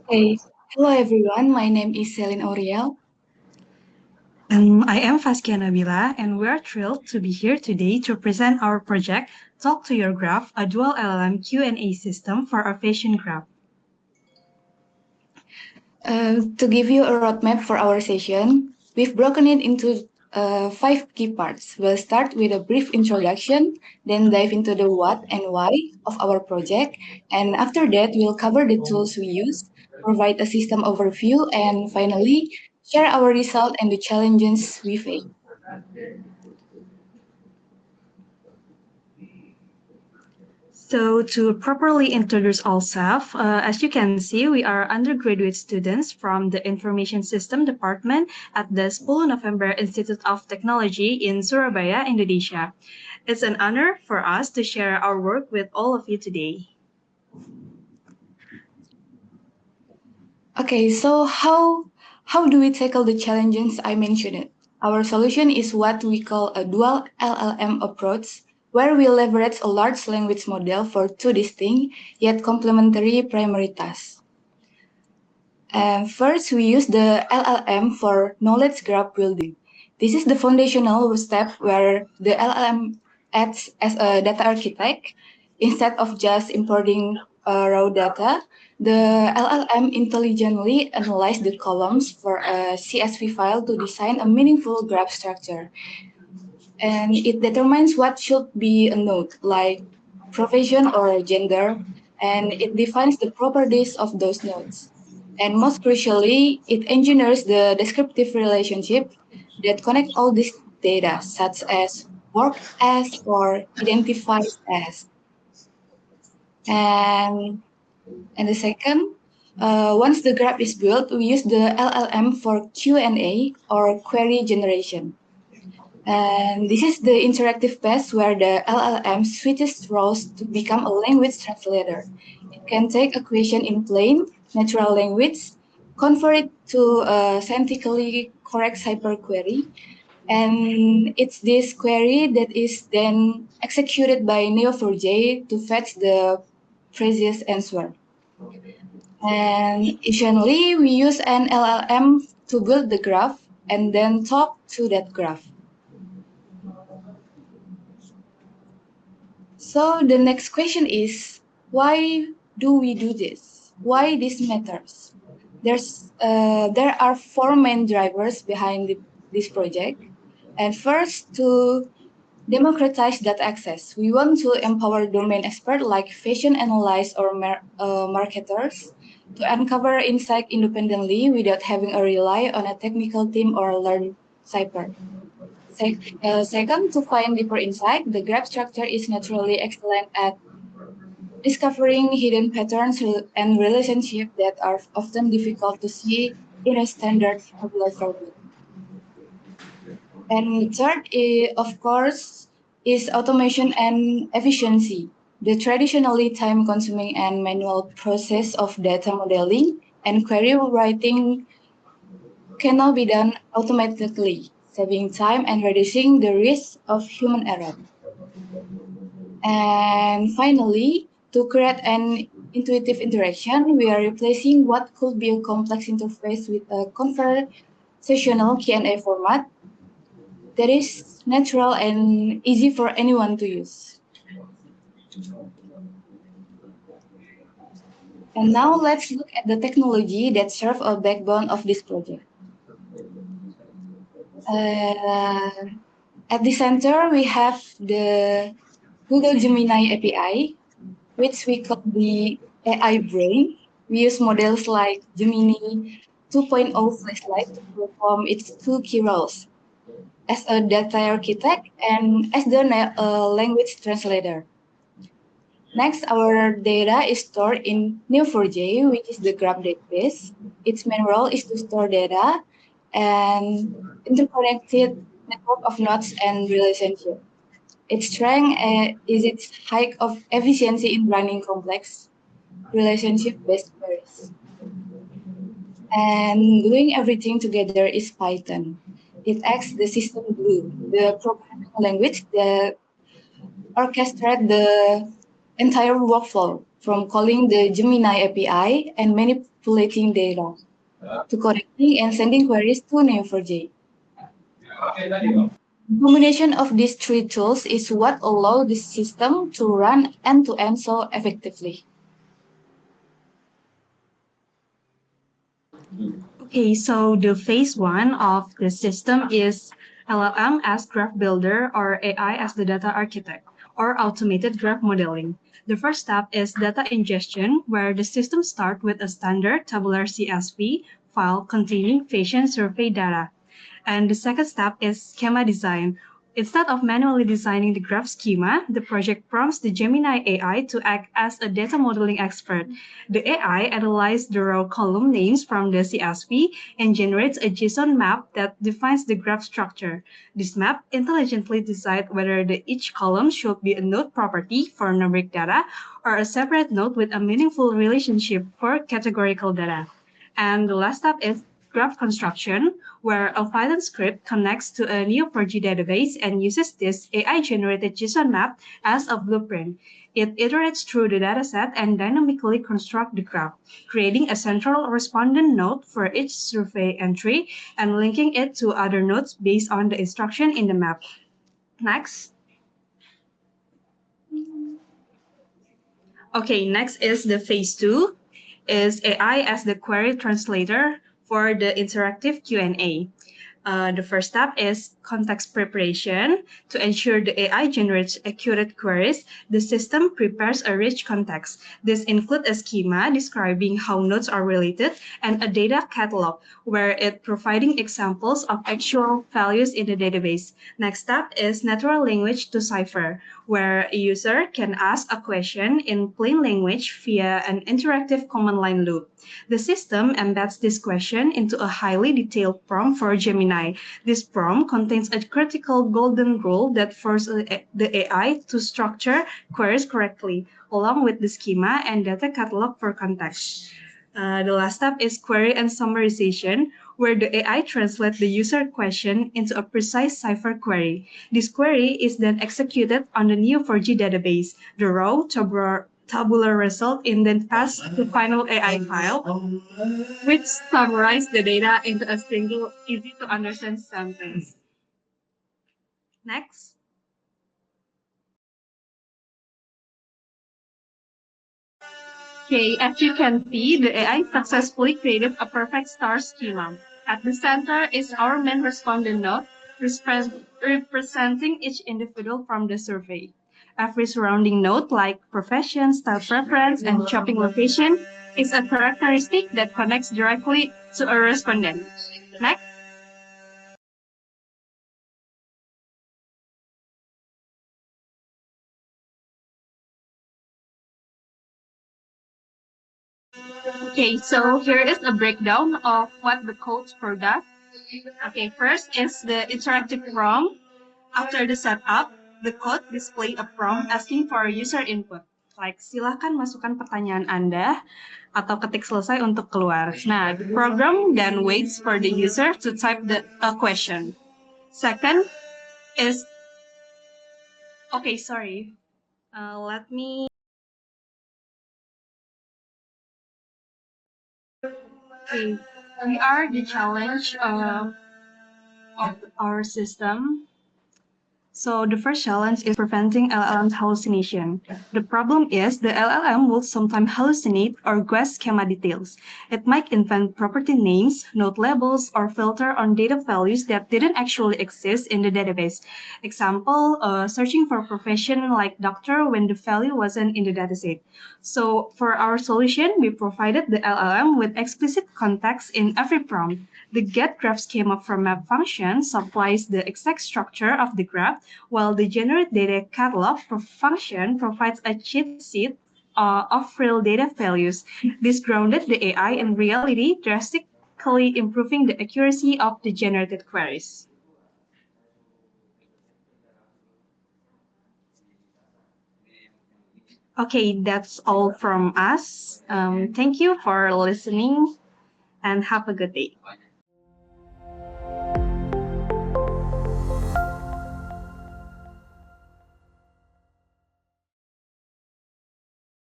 Hey, hello everyone. My name is Celine Auriel. I am Faskia Nabila, and we're thrilled to be here today to present our project, Talk to Your Graph, a dual LLM Q&A system for our fashion graph. To give you a roadmap for our session, we've broken it into five key parts. We'll start with a brief introduction, then dive into the what and why of our project, and after that, we'll cover the tools we use, provide a system overview, and finally, share our result and the challenges we face. So, to properly introduce ourselves, as you can see, we are undergraduate students from the Information System Department at the 10 November Institute of Technology in Surabaya, Indonesia. It's an honor for us to share our work with all of you today. Okay, so how do we tackle the challenges I mentioned? Our solution is what we call a dual LLM approach, where we leverage a large language model for two distinct yet complementary primary tasks. First, we use the LLM for knowledge graph building. This is the foundational step where the LLM acts as a data architect. Instead of just importing raw data, the LLM intelligently analyzes the columns for a CSV file to design a meaningful graph structure. And it determines what should be a node, like profession or gender, and it defines the properties of those nodes. And most crucially, it engineers the descriptive relationship that connect all this data, such as work as or identifies as. And and the second, once the graph is built, we use the LLM for Q&A or query generation. And this is the interactive path where the LLM switches roles to become a language translator. It can take a question in plain, natural language, convert it to a scientifically correct hyperquery, and it's this query that is then executed by Neo4j to fetch the previous answer. And additionally, we use an LLM to build the graph and then talk to that graph. So the next question is, why do we do this? Why this matters? There are four main drivers behind this project. And first, to democratize that access. We want to empower domain experts like fashion analysts or marketers to uncover insight independently without having to rely on a technical team or learn cyber. Second, to find deeper insight, the graph structure is naturally excellent at discovering hidden patterns and relationships that are often difficult to see in a standard tabular format. And third, of course, is automation and efficiency. The traditionally time-consuming and manual process of data modeling and query writing can now be done automatically, saving time and reducing the risk of human error. And finally, to create an intuitive interaction, we are replacing what could be a complex interface with a conversational Q&A format that is natural and easy for anyone to use. And now let's look at the technology that serves a backbone of this project. Uh, at the center, we have the Google Gemini API, which we call the AI brain. We use models like Gemini 2.0 Flashlight to perform its two key roles as a data architect and as the language translator. Next, our data is stored in Neo4j, which is the graph database. Its main role is to store data and interconnected network of nodes and relationships. Its strength is its high of efficiency in running complex relationship-based queries. And gluing everything together is Python. It acts the system glue, the programming language that orchestrates the entire workflow from calling the Gemini API and manipulating data, to correcting and sending queries to Neo4j. The combination of these three tools is what allows the system to run end-to-end so effectively. Okay, so the phase one of the system is LLM as graph builder or AI as the data architect or automated graph modeling. The first step is data ingestion, where the system starts with a standard tabular CSV file containing patient survey data. And the second step is schema design. Instead of manually designing the graph schema, the project prompts the Gemini AI to act as a data modeling expert. The AI analyzes the row column names from the CSV and generates a JSON map that defines the graph structure. This map intelligently decides whether each column should be a node property for numeric data or a separate node with a meaningful relationship for categorical data. And the last step is graph construction, where a Python script connects to a Neo4j database and uses this AI-generated JSON map as a blueprint. It iterates through the dataset and dynamically constructs the graph, creating a central respondent node for each survey entry and linking it to other nodes based on the instruction in the map. Next. Okay, next is the phase two, is AI as the query translator for the interactive Q&A. The first step is context preparation. To ensure the AI generates accurate queries, the system prepares a rich context. This includes a schema describing how nodes are related and a data catalog where it providing examples of actual values in the database. Next step is natural language decipher, where a user can ask a question in plain language via an interactive command line loop. The system embeds this question into a highly detailed prompt for Gemini. This prompt contains a critical golden rule that forces the AI to structure queries correctly, along with the schema and data catalog for context. The last step is query and summarization, where the AI translates the user question into a precise cipher query. This query is then executed on the Neo4j database. The raw tabular result is then passed to final AI file, which summarizes the data into a single, easy-to-understand sentence. Next. Okay, as you can see, the AI successfully created a perfect star schema. At the center is our main respondent node, representing each individual from the survey. Every surrounding node, like profession, style preference, and shopping location, is a characteristic that connects directly to a respondent. Next. Okay, so here is a breakdown of what the codes product. Okay, first is the interactive prompt. After the setup, the code display a prompt asking for user input. Like, silakan masukkan pertanyaan Anda atau ketik selesai untuk keluar. Nah, the program then waits for the user to type a question. Second is, okay, sorry. Let me. Okay, we are the challenge of our system. So the first challenge is preventing LLM hallucination. The problem is the LLM will sometimes hallucinate or guess schema details. It might invent property names, node labels, or filter on data values that didn't actually exist in the database. Example, searching for a profession like doctor when the value wasn't in the dataset. So for our solution, we provided the LLM with explicit context in every prompt. The getGraph schema from map function supplies the exact structure of the graph, while the generate data catalog function provides a cheat sheet of real data values. This grounded the AI in reality, drastically improving the accuracy of the generated queries. Okay, that's all from us. Thank you for listening and have a good day.